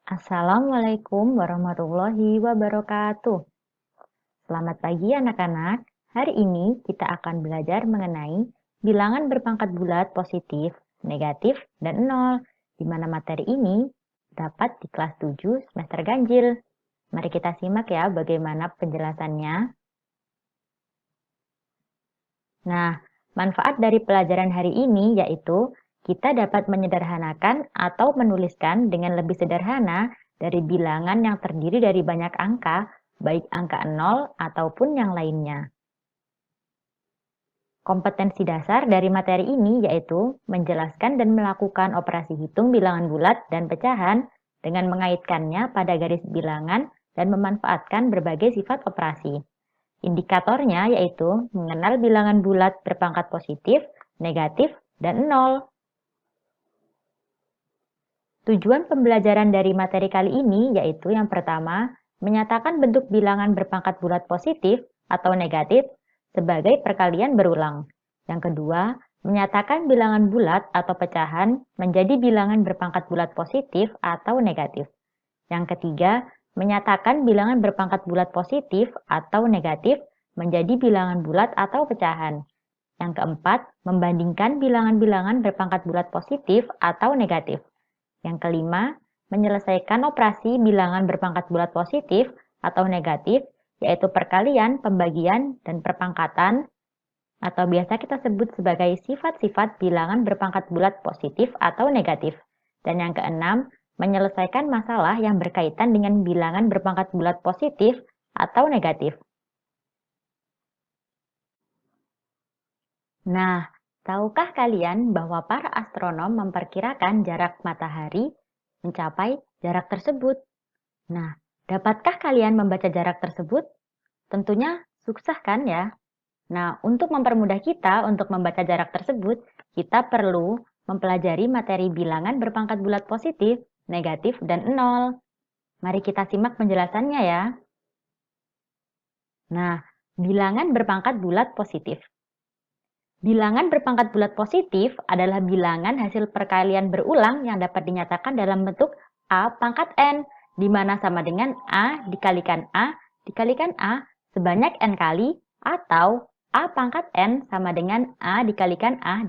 Assalamualaikum warahmatullahi wabarakatuh. Selamat pagi anak-anak. Hari ini kita akan belajar mengenai bilangan berpangkat bulat positif, negatif, dan nol, di mana materi ini dapat di kelas 7 semester ganjil. Mari kita simak ya bagaimana penjelasannya. Nah, manfaat dari pelajaran hari ini yaitu kita dapat menyederhanakan atau menuliskan dengan lebih sederhana dari bilangan yang terdiri dari banyak angka, baik angka 0 ataupun yang lainnya. Kompetensi dasar dari materi ini yaitu menjelaskan dan melakukan operasi hitung bilangan bulat dan pecahan dengan mengaitkannya pada garis bilangan dan memanfaatkan berbagai sifat operasi. Indikatornya yaitu mengenal bilangan bulat berpangkat positif, negatif, dan nol. Tujuan pembelajaran dari materi kali ini yaitu yang pertama, menyatakan bentuk bilangan berpangkat bulat positif atau negatif sebagai perkalian berulang. Yang kedua, menyatakan bilangan bulat atau pecahan menjadi bilangan berpangkat bulat positif atau negatif. Yang ketiga, menyatakan bilangan berpangkat bulat positif atau negatif menjadi bilangan bulat atau pecahan. Yang keempat, membandingkan bilangan-bilangan berpangkat bulat positif atau negatif. Yang kelima, menyelesaikan operasi bilangan berpangkat bulat positif atau negatif, yaitu perkalian, pembagian, dan perpangkatan, atau biasa kita sebut sebagai sifat-sifat bilangan berpangkat bulat positif atau negatif. Dan yang keenam, menyelesaikan masalah yang berkaitan dengan bilangan berpangkat bulat positif atau negatif. Nah, tahukah kalian bahwa para astronom memperkirakan jarak matahari mencapai jarak tersebut? Nah, dapatkah kalian membaca jarak tersebut? Tentunya sukses kan ya? Nah, untuk mempermudah kita untuk membaca jarak tersebut, kita perlu mempelajari materi bilangan berpangkat bulat positif, negatif, dan nol. Mari kita simak penjelasannya ya. Nah, bilangan berpangkat bulat positif. Bilangan berpangkat bulat positif adalah bilangan hasil perkalian berulang yang dapat dinyatakan dalam bentuk A pangkat N, di mana sama dengan A dikalikan A sebanyak N kali, atau A pangkat N sama dengan A dikalikan A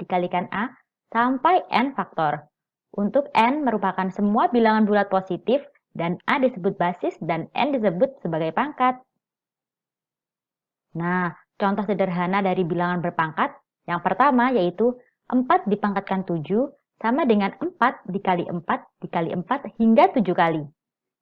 sampai N faktor. Untuk N merupakan semua bilangan bulat positif dan A disebut basis dan N disebut sebagai pangkat. Nah, contoh sederhana dari bilangan berpangkat yang pertama yaitu 4 dipangkatkan 7 sama dengan 4 dikali 4 dikali 4 hingga 7 kali.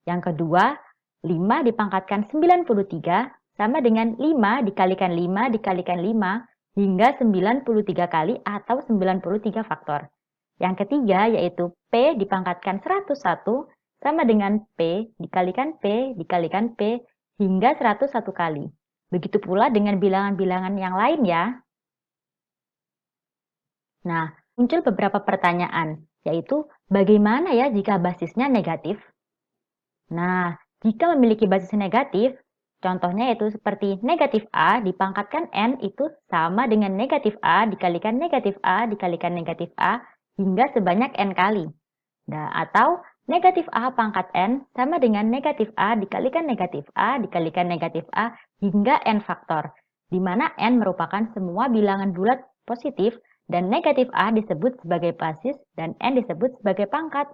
Yang kedua, 5 dipangkatkan 93 sama dengan 5 dikalikan 5 dikalikan 5 hingga 93 kali atau 93 faktor. Yang ketiga yaitu P dipangkatkan 101 sama dengan P dikalikan P dikalikan P hingga 101 kali. Begitu pula dengan bilangan-bilangan yang lain ya. Nah, muncul beberapa pertanyaan, yaitu bagaimana ya jika basisnya negatif? Nah, jika memiliki basis negatif, contohnya yaitu seperti negatif A dipangkatkan N itu sama dengan negatif A dikalikan negatif A dikalikan negatif A hingga sebanyak N kali. Nah, atau negatif A pangkat N sama dengan negatif A dikalikan negatif A dikalikan negatif A hingga N faktor, di mana N merupakan semua bilangan bulat positif dan negatif A disebut sebagai basis dan N disebut sebagai pangkat.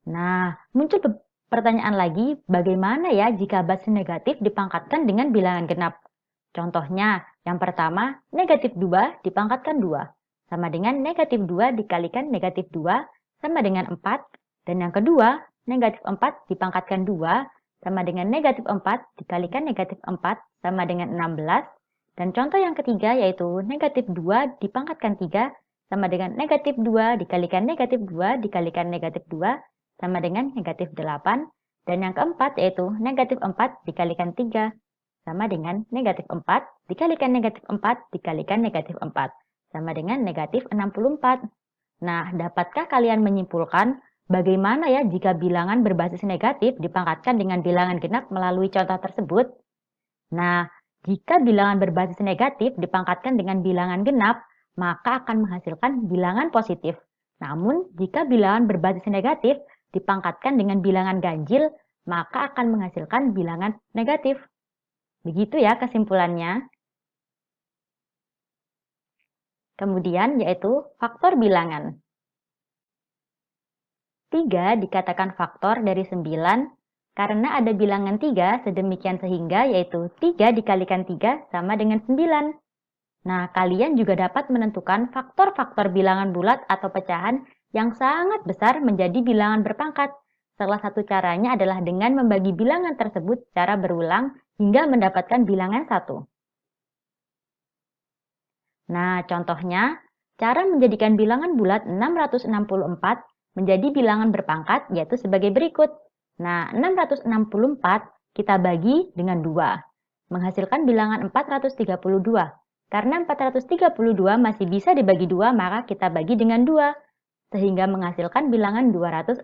Nah, muncul pertanyaan lagi, bagaimana ya jika basis negatif dipangkatkan dengan bilangan genap? Contohnya, yang pertama, negatif 2 dipangkatkan 2, sama dengan negatif 2 dikalikan negatif 2, sama dengan 4. Dan yang kedua, negatif 4 dipangkatkan 2, sama dengan negatif 4 dikalikan negatif 4, sama dengan 16. Dan contoh yang ketiga yaitu negatif 2 dipangkatkan 3, sama dengan negatif 2 dikalikan negatif 2 dikalikan negatif 2, sama dengan negatif 8. Dan yang keempat yaitu negatif 4 dikalikan 3, sama dengan negatif 4 dikalikan negatif 4 dikalikan negatif 4, sama dengan negatif 64. Nah, dapatkah kalian menyimpulkan bagaimana ya jika bilangan berbasis negatif dipangkatkan dengan bilangan genap melalui contoh tersebut? Nah, jika bilangan berbasis negatif dipangkatkan dengan bilangan genap, maka akan menghasilkan bilangan positif. Namun, jika bilangan berbasis negatif dipangkatkan dengan bilangan ganjil, maka akan menghasilkan bilangan negatif. Begitu ya kesimpulannya. Kemudian yaitu faktor bilangan. 3 dikatakan faktor dari 9 karena ada bilangan 3 sedemikian sehingga yaitu 3 dikalikan 3 sama dengan 9. Nah, kalian juga dapat menentukan faktor-faktor bilangan bulat atau pecahan yang sangat besar menjadi bilangan berpangkat. Salah satu caranya adalah dengan membagi bilangan tersebut secara berulang hingga mendapatkan bilangan 1. Nah, contohnya, cara menjadikan bilangan bulat 664 menjadi bilangan berpangkat yaitu sebagai berikut. Nah, 664 kita bagi dengan 2, menghasilkan bilangan 432. Karena 432 masih bisa dibagi 2, maka kita bagi dengan 2, sehingga menghasilkan bilangan 216.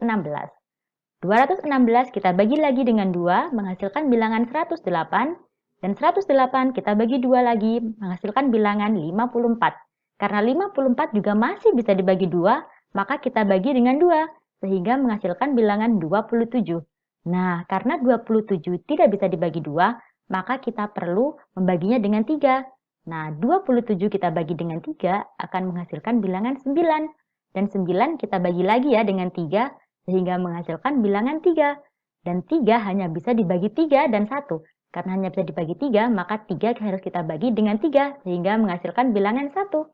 216 kita bagi lagi dengan 2, menghasilkan bilangan 108, dan 108 kita bagi 2 lagi, menghasilkan bilangan 54. Karena 54 juga masih bisa dibagi 2, maka kita bagi dengan 2, sehingga menghasilkan bilangan 27. Nah, karena 27 tidak bisa dibagi 2, maka kita perlu membaginya dengan 3. Nah, 27 kita bagi dengan 3 akan menghasilkan bilangan 9. Dan 9 kita bagi lagi ya dengan 3, sehingga menghasilkan bilangan 3. Dan 3 hanya bisa dibagi 3 dan 1. Karena hanya bisa dibagi 3, maka 3 harus kita bagi dengan 3, sehingga menghasilkan bilangan 1.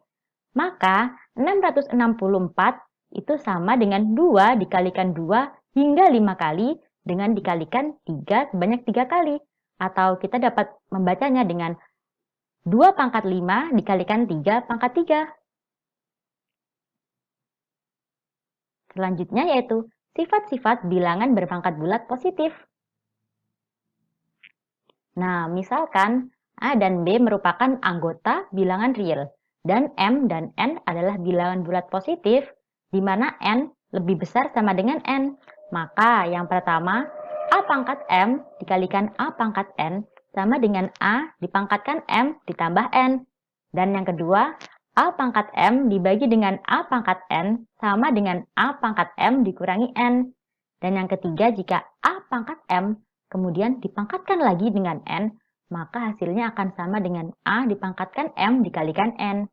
Maka 664 itu sama dengan 2 dikalikan 2 hingga 5 kali dengan dikalikan 3 sebanyak 3 kali. Atau kita dapat membacanya dengan 2 pangkat 5 dikalikan 3 pangkat 3. Selanjutnya yaitu sifat-sifat bilangan berpangkat bulat positif. Nah, misalkan A dan B merupakan anggota bilangan real, dan M dan N adalah bilangan bulat positif, di mana N lebih besar sama dengan N. Maka yang pertama, A pangkat M dikalikan A pangkat N sama dengan A dipangkatkan M ditambah N. Dan yang kedua, A pangkat M dibagi dengan A pangkat N sama dengan A pangkat M dikurangi N. Dan yang ketiga, jika A pangkat M kemudian dipangkatkan lagi dengan N, maka hasilnya akan sama dengan A dipangkatkan M dikalikan N.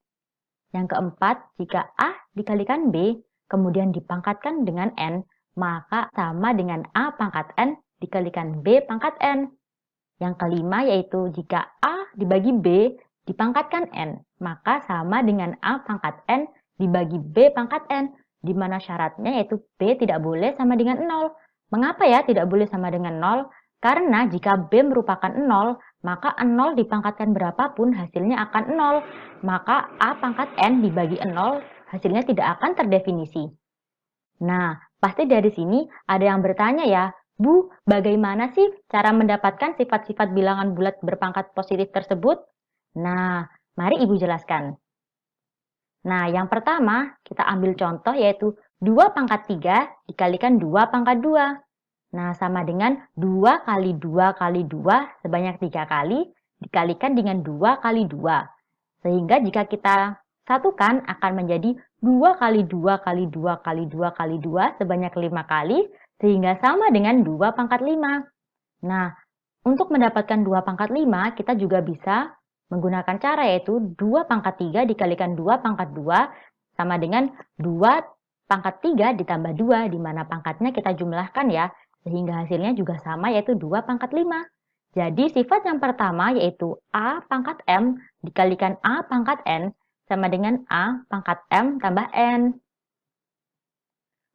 Yang keempat, jika A dikalikan B, kemudian dipangkatkan dengan N, maka sama dengan A pangkat N dikalikan B pangkat N. Yang kelima yaitu jika A dibagi B dipangkatkan N, maka sama dengan A pangkat N dibagi B pangkat N, di mana syaratnya yaitu B tidak boleh sama dengan 0. Mengapa ya tidak boleh sama dengan 0? Karena jika B merupakan 0, maka 0 dipangkatkan berapapun hasilnya akan 0. Maka A pangkat N dibagi 0 hasilnya tidak akan terdefinisi. Nah, pasti dari sini ada yang bertanya ya, Bu, bagaimana sih cara mendapatkan sifat-sifat bilangan bulat berpangkat positif tersebut? Nah, mari Ibu jelaskan. Nah, yang pertama kita ambil contoh yaitu 2 pangkat 3 dikalikan 2 pangkat 2. Nah, sama dengan 2 kali 2 kali 2 sebanyak 3 kali dikalikan dengan 2 kali 2. Sehingga jika kita satukan akan menjadi 2 kali 2 kali 2 kali 2 kali 2 sebanyak 5 kali, sehingga sama dengan 2 pangkat 5. Nah, untuk mendapatkan 2 pangkat 5, kita juga bisa menggunakan cara yaitu 2 pangkat 3 dikalikan 2 pangkat 2 sama dengan 2 pangkat 3 ditambah 2, di mana pangkatnya kita jumlahkan ya, sehingga hasilnya juga sama yaitu 2 pangkat 5. Jadi sifat yang pertama yaitu A pangkat M dikalikan A pangkat N sama dengan A pangkat M tambah N.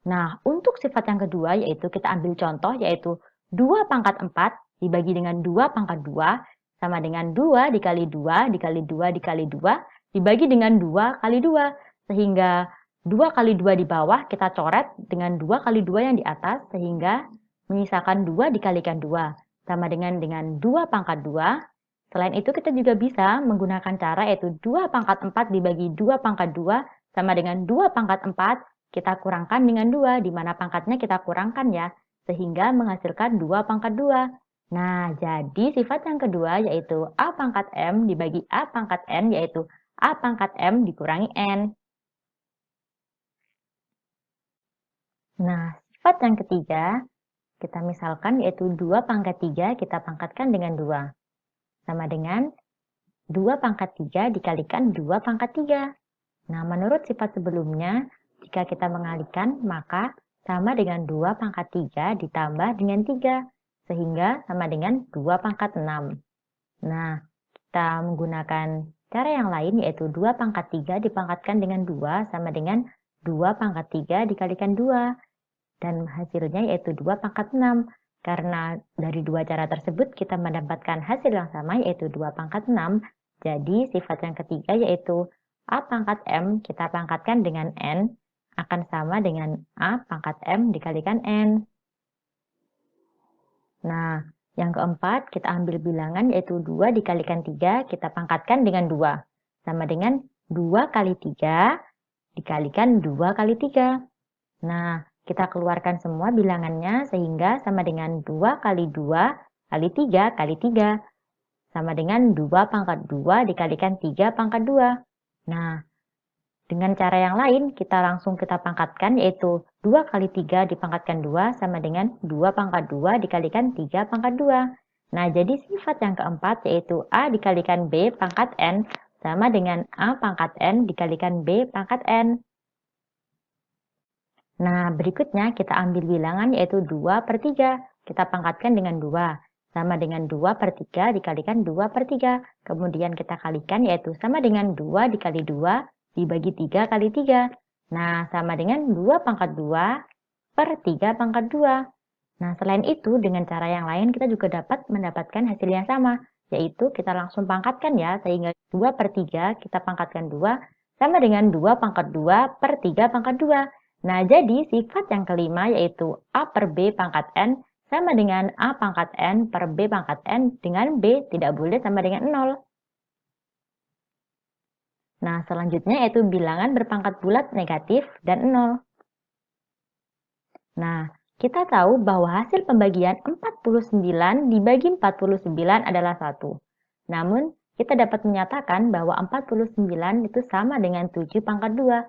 Nah, untuk sifat yang kedua yaitu kita ambil contoh yaitu 2 pangkat 4 dibagi dengan 2 pangkat 2 sama dengan 2 dikali 2 dikali 2 dikali 2 dibagi dengan 2 kali 2. Sehingga 2 kali 2 di bawah kita coret dengan 2 kali 2 yang di atas sehingga menyisakan 2 dikalikan 2 sama dengan 2 pangkat 2. Selain itu kita juga bisa menggunakan cara yaitu 2 pangkat 4 dibagi 2 pangkat 2 sama dengan 2 pangkat 4 kita kurangkan dengan 2, di mana pangkatnya kita kurangkan ya, sehingga menghasilkan 2 pangkat 2. Nah, jadi sifat yang kedua yaitu A pangkat M dibagi A pangkat N yaitu A pangkat M dikurangi N. Nah, sifat yang ketiga, kita misalkan yaitu 2 pangkat 3 kita pangkatkan dengan 2. Sama dengan 2 pangkat 3 dikalikan 2 pangkat 3. Nah, menurut sifat sebelumnya, jika kita mengalihkan, maka sama dengan 2 pangkat 3 ditambah dengan 3, sehingga sama dengan 2 pangkat 6. Nah, kita menggunakan cara yang lain, yaitu 2 pangkat 3 dipangkatkan dengan 2 sama dengan 2 pangkat 3 dikalikan 2. Dan hasilnya yaitu 2 pangkat 6. Karena dari dua cara tersebut kita mendapatkan hasil yang sama yaitu 2 pangkat 6. Jadi sifat yang ketiga yaitu A pangkat M kita pangkatkan dengan N akan sama dengan A pangkat M dikalikan N. Nah, yang keempat kita ambil bilangan yaitu 2 dikalikan 3 kita pangkatkan dengan 2. Sama dengan 2 kali 3 dikalikan 2 kali 3. Nah, kita keluarkan semua bilangannya sehingga sama dengan 2 kali 2 kali 3 kali 3. Sama dengan 2 pangkat 2 dikalikan 3 pangkat 2. Nah, dengan cara yang lain kita langsung kita pangkatkan yaitu 2 kali 3 dipangkatkan 2 sama dengan 2 pangkat 2 dikalikan 3 pangkat 2. Nah, jadi sifat yang keempat yaitu A dikalikan B pangkat N sama dengan A pangkat N dikalikan B pangkat N. Nah, berikutnya kita ambil bilangan yaitu 2 per 3. Kita pangkatkan dengan 2. Sama dengan 2 per 3 dikalikan 2 per 3. Kemudian kita kalikan yaitu sama dengan 2 dikali 2 dibagi 3 kali 3. Nah, sama dengan 2 pangkat 2 per 3 pangkat 2. Nah, selain itu dengan cara yang lain kita juga dapat mendapatkan hasil yang sama. Yaitu kita langsung pangkatkan ya, sehingga 2 per 3 kita pangkatkan 2 sama dengan 2 pangkat 2 per 3 pangkat 2. Nah, jadi sifat yang kelima yaitu A per B pangkat N sama dengan A pangkat N per B pangkat N dengan B tidak boleh sama dengan 0. Nah, selanjutnya yaitu bilangan berpangkat bulat negatif dan 0. Nah, kita tahu bahwa hasil pembagian 49 dibagi 49 adalah 1. Namun, kita dapat menyatakan bahwa 49 itu sama dengan 7 pangkat 2.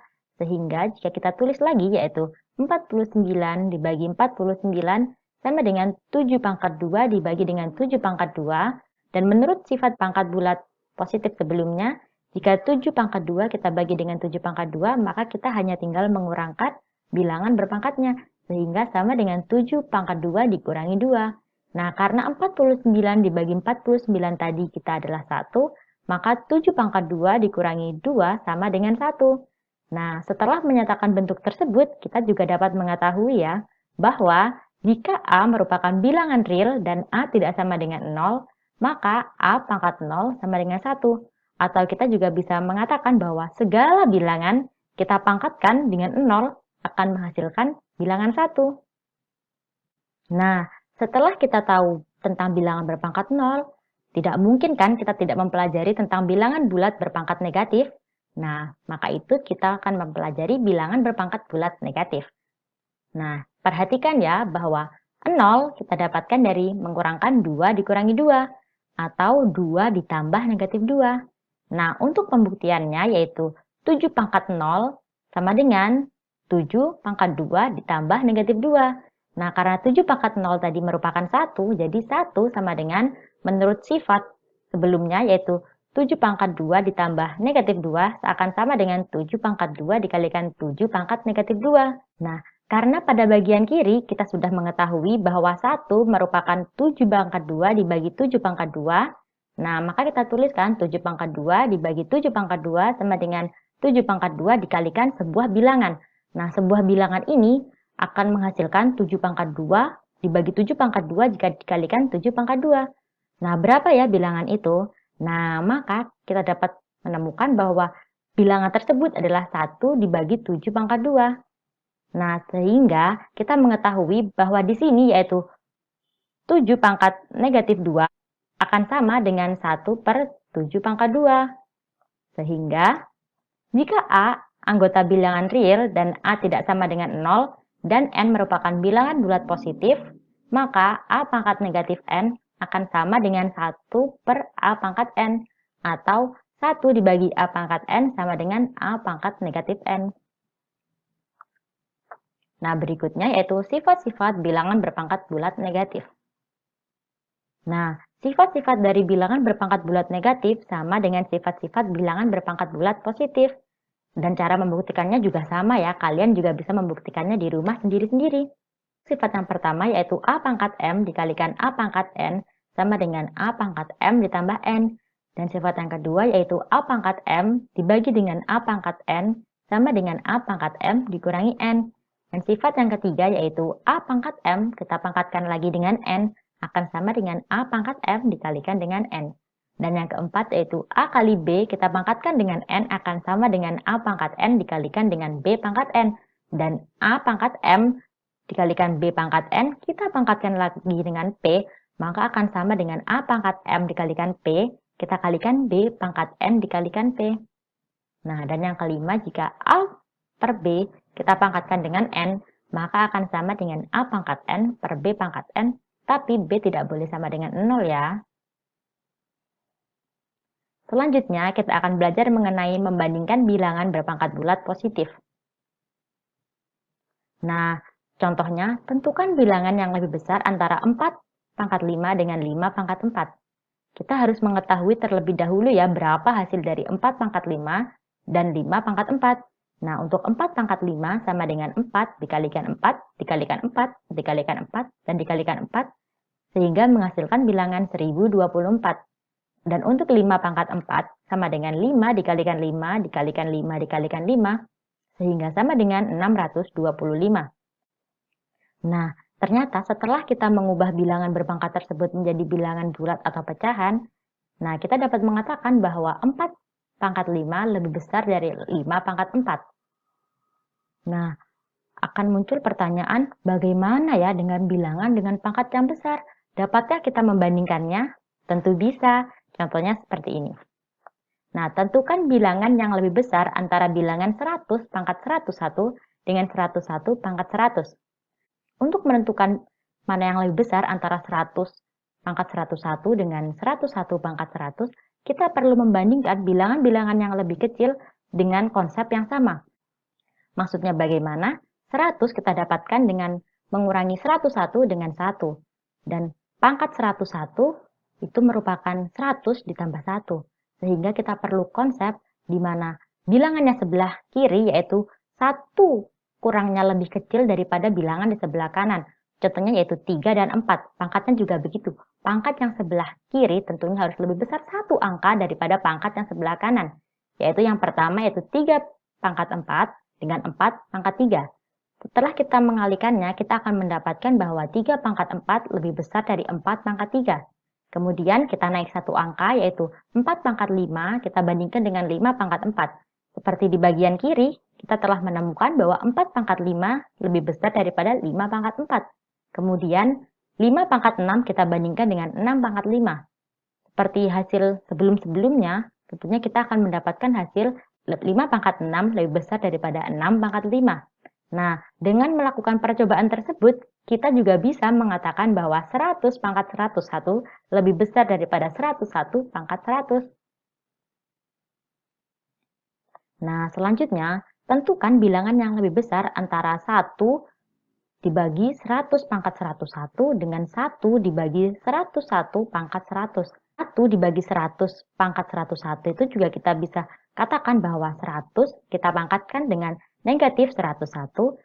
Sehingga jika kita tulis lagi yaitu 49 dibagi 49 sama dengan 7 pangkat 2 dibagi dengan 7 pangkat 2. Dan menurut sifat pangkat bulat positif sebelumnya, jika 7 pangkat 2 kita bagi dengan 7 pangkat 2, maka kita hanya tinggal mengurangkan bilangan berpangkatnya. Sehingga sama dengan 7 pangkat 2 dikurangi 2. Nah, karena 49 dibagi 49 tadi kita adalah 1, maka 7 pangkat 2 dikurangi 2 sama dengan 1. Nah, setelah menyatakan bentuk tersebut, kita juga dapat mengetahui ya, bahwa jika A merupakan bilangan real dan A tidak sama dengan 0, maka A pangkat 0 sama dengan 1. Atau kita juga bisa mengatakan bahwa segala bilangan kita pangkatkan dengan 0 akan menghasilkan bilangan 1. Nah, setelah kita tahu tentang bilangan berpangkat 0, tidak mungkin kan kita tidak mempelajari tentang bilangan bulat berpangkat negatif. Nah, maka itu kita akan mempelajari bilangan berpangkat bulat negatif. Nah, perhatikan ya bahwa 0 kita dapatkan dari mengurangkan 2 dikurangi 2 atau 2 ditambah negatif 2. Nah, untuk pembuktiannya yaitu 7 pangkat 0 sama dengan 7 pangkat 2 ditambah negatif 2. Nah, karena 7 pangkat 0 tadi merupakan 1, jadi 1 sama dengan menurut sifat sebelumnya yaitu 7 pangkat 2 ditambah negatif 2 akan sama dengan 7 pangkat 2 dikalikan 7 pangkat negatif 2. Nah, karena pada bagian kiri kita sudah mengetahui bahwa 1 merupakan 7 pangkat 2 dibagi 7 pangkat 2. Nah, maka kita tuliskan 7 pangkat 2 dibagi 7 pangkat 2 sama dengan 7 pangkat 2 dikalikan sebuah bilangan. Nah, sebuah bilangan ini akan menghasilkan 7 pangkat 2 dibagi 7 pangkat 2 jika dikalikan 7 pangkat 2. Nah, berapa ya bilangan itu? Nah, maka kita dapat menemukan bahwa bilangan tersebut adalah 1 dibagi 7 pangkat 2. Nah, sehingga kita mengetahui bahwa di sini yaitu 7 pangkat negatif 2 akan sama dengan 1 per 7 pangkat 2. Sehingga, jika A anggota bilangan real dan A tidak sama dengan 0 dan N merupakan bilangan bulat positif, maka A pangkat negatif N akan sama dengan 1 per A pangkat N, atau 1 dibagi A pangkat N sama dengan A pangkat negatif N. Nah, berikutnya yaitu sifat-sifat bilangan berpangkat bulat negatif. Nah, sifat-sifat dari bilangan berpangkat bulat negatif sama dengan sifat-sifat bilangan berpangkat bulat positif. Dan cara membuktikannya juga sama ya, kalian juga bisa membuktikannya di rumah sendiri-sendiri. Sifat yang pertama yaitu A pangkat M dikalikan A pangkat N sama dengan A pangkat M ditambah N. Dan sifat yang kedua yaitu A pangkat M dibagi dengan A pangkat N sama dengan A pangkat M dikurangi N. Dan sifat yang ketiga yaitu A pangkat M kita pangkatkan lagi dengan N akan sama dengan A pangkat M dikalikan dengan N. Dan yang keempat yaitu A kali B kita pangkatkan dengan N akan sama dengan A pangkat N dikalikan dengan B pangkat N. Dan A pangkat M dikalikan B pangkat N, kita pangkatkan lagi dengan P, maka akan sama dengan A pangkat M dikalikan P, kita kalikan B pangkat N dikalikan P. Nah, dan yang kelima, jika A per B kita pangkatkan dengan N, maka akan sama dengan A pangkat N per B pangkat N, tapi B tidak boleh sama dengan 0 ya. Selanjutnya, kita akan belajar mengenai membandingkan bilangan berpangkat bulat positif. Nah, contohnya, tentukan bilangan yang lebih besar antara 4 pangkat 5 dengan 5 pangkat 4. Kita harus mengetahui terlebih dahulu ya berapa hasil dari 4 pangkat 5 dan 5 pangkat 4. Nah, untuk 4 pangkat 5 sama dengan 4 dikalikan 4, dikalikan 4, dikalikan 4, dan dikalikan 4, sehingga menghasilkan bilangan 1024. Dan untuk 5 pangkat 4 sama dengan 5 dikalikan 5, dikalikan 5, dikalikan 5, sehingga sama dengan 625. Nah, ternyata setelah kita mengubah bilangan berpangkat tersebut menjadi bilangan bulat atau pecahan, nah kita dapat mengatakan bahwa 4 pangkat 5 lebih besar dari 5 pangkat 4. Nah, akan muncul pertanyaan bagaimana ya dengan bilangan dengan pangkat yang besar? Dapatkah kita membandingkannya? Tentu bisa, contohnya seperti ini. Nah, tentukan bilangan yang lebih besar antara bilangan 100 pangkat 101 dengan 101 pangkat 100. Untuk menentukan mana yang lebih besar antara 100 pangkat 101 dengan 101 pangkat 100, kita perlu membandingkan bilangan-bilangan yang lebih kecil dengan konsep yang sama. Maksudnya bagaimana? 100 kita dapatkan dengan mengurangi 101 dengan 1. Dan pangkat 101 itu merupakan 100 ditambah 1. Sehingga kita perlu konsep di mana bilangannya sebelah kiri yaitu 1 kurangnya lebih kecil daripada bilangan di sebelah kanan. Contohnya yaitu 3 dan 4. Pangkatnya juga begitu. Pangkat yang sebelah kiri tentunya harus lebih besar 1 angka daripada pangkat yang sebelah kanan. Yaitu yang pertama yaitu 3 pangkat 4 dengan 4 pangkat 3. Setelah kita mengalikannya, kita akan mendapatkan bahwa 3 pangkat 4 lebih besar dari 4 pangkat 3. Kemudian kita naik 1 angka yaitu 4 pangkat 5 kita bandingkan dengan 5 pangkat 4. Seperti di bagian kiri, kita telah menemukan bahwa 4 pangkat 5 lebih besar daripada 5 pangkat 4. Kemudian 5 pangkat 6 kita bandingkan dengan 6 pangkat 5. Seperti hasil sebelum-sebelumnya, tentunya kita akan mendapatkan hasil 5 pangkat 6 lebih besar daripada 6 pangkat 5. Nah, dengan melakukan percobaan tersebut, kita juga bisa mengatakan bahwa 100 pangkat 101 lebih besar daripada 101 pangkat 100. Nah, selanjutnya, tentukan bilangan yang lebih besar antara 1 dibagi 100 pangkat 101 dengan 1 dibagi 101 pangkat 100. 1 dibagi 100 pangkat 101 itu juga kita bisa katakan bahwa 100 kita pangkatkan dengan negatif 101.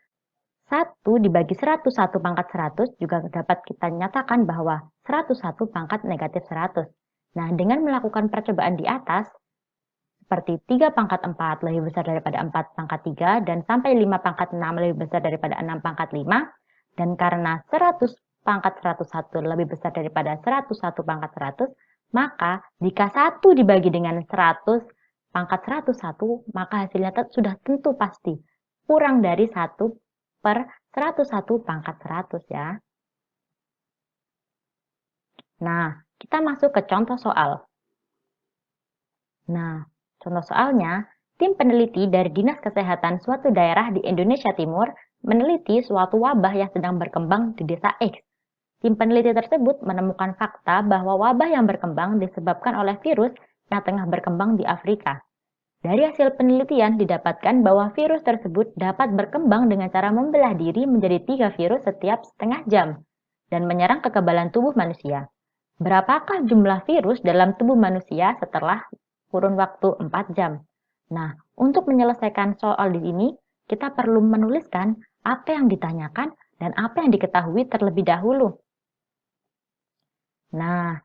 1 dibagi 101 pangkat 100 juga dapat kita nyatakan bahwa 101 pangkat negatif 100. Nah, dengan melakukan percobaan di atas, seperti 3 pangkat 4 lebih besar daripada 4 pangkat 3, dan sampai 5 pangkat 6 lebih besar daripada 6 pangkat 5, dan karena 100 pangkat 101 lebih besar daripada 101 pangkat 100, maka jika 1 dibagi dengan 100 pangkat 101, maka hasilnya sudah tentu pasti kurang dari 1 per 101 pangkat 100 ya. Nah, kita masuk ke contoh soal. Nah, contoh soalnya, tim peneliti dari Dinas Kesehatan suatu daerah di Indonesia Timur meneliti suatu wabah yang sedang berkembang di desa X. Tim peneliti tersebut menemukan fakta bahwa wabah yang berkembang disebabkan oleh virus yang tengah berkembang di Afrika. Dari hasil penelitian didapatkan bahwa virus tersebut dapat berkembang dengan cara membelah diri menjadi 3 virus setiap setengah jam dan menyerang kekebalan tubuh manusia. Berapakah jumlah virus dalam tubuh manusia setelah kurun waktu 4 jam? Nah, untuk menyelesaikan soal di sini, kita perlu menuliskan apa yang ditanyakan dan apa yang diketahui terlebih dahulu. Nah,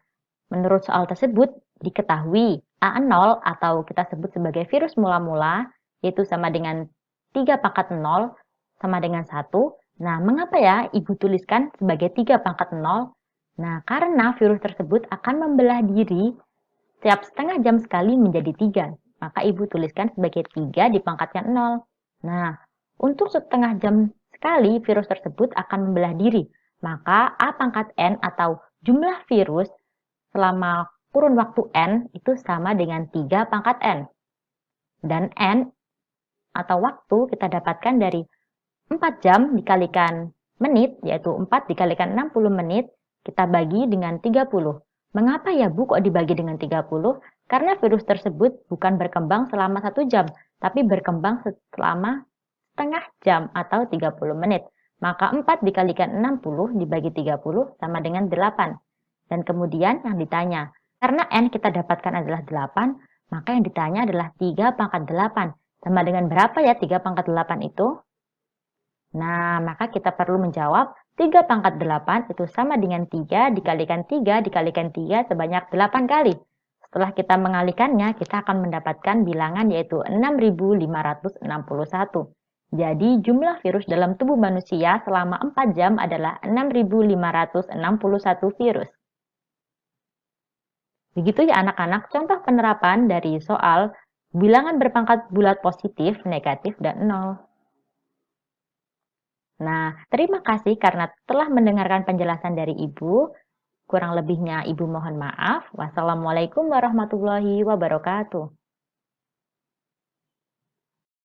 menurut soal tersebut, diketahui A0 atau kita sebut sebagai virus mula-mula, yaitu sama dengan 3 pangkat 0 sama dengan 1. Nah, mengapa ya Ibu tuliskan sebagai 3 pangkat 0? Nah, karena virus tersebut akan membelah diri setiap setengah jam sekali menjadi 3. Maka Ibu tuliskan sebagai 3 di pangkatnya 0. Nah, untuk setengah jam sekali virus tersebut akan membelah diri. Maka A pangkat N atau jumlah virus selama kurun waktu N itu sama dengan 3 pangkat N. Dan N atau waktu kita dapatkan dari 4 jam dikalikan menit, yaitu 4 dikalikan 60 menit, kita bagi dengan 30. Mengapa ya Bu kok dibagi dengan 30? Karena virus tersebut bukan berkembang selama 1 jam, tapi berkembang selama setengah jam atau 30 menit. Maka 4 dikalikan 60 dibagi 30 sama dengan 8. Dan kemudian yang ditanya, karena N kita dapatkan adalah 8, maka yang ditanya adalah 3 pangkat 8. Sama dengan berapa ya 3 pangkat 8 itu? Nah, maka kita perlu menjawab 3 pangkat 8 itu sama dengan 3 dikalikan 3 dikalikan 3 sebanyak 8 kali. Setelah kita mengalikannya, kita akan mendapatkan bilangan yaitu 6.561. Jadi jumlah virus dalam tubuh manusia selama 4 jam adalah 6.561 virus. Begitu ya anak-anak contoh penerapan dari soal bilangan berpangkat bulat positif, negatif, dan nol. Nah, terima kasih karena telah mendengarkan penjelasan dari Ibu. Kurang lebihnya Ibu mohon maaf. Wassalamualaikum warahmatullahi wabarakatuh.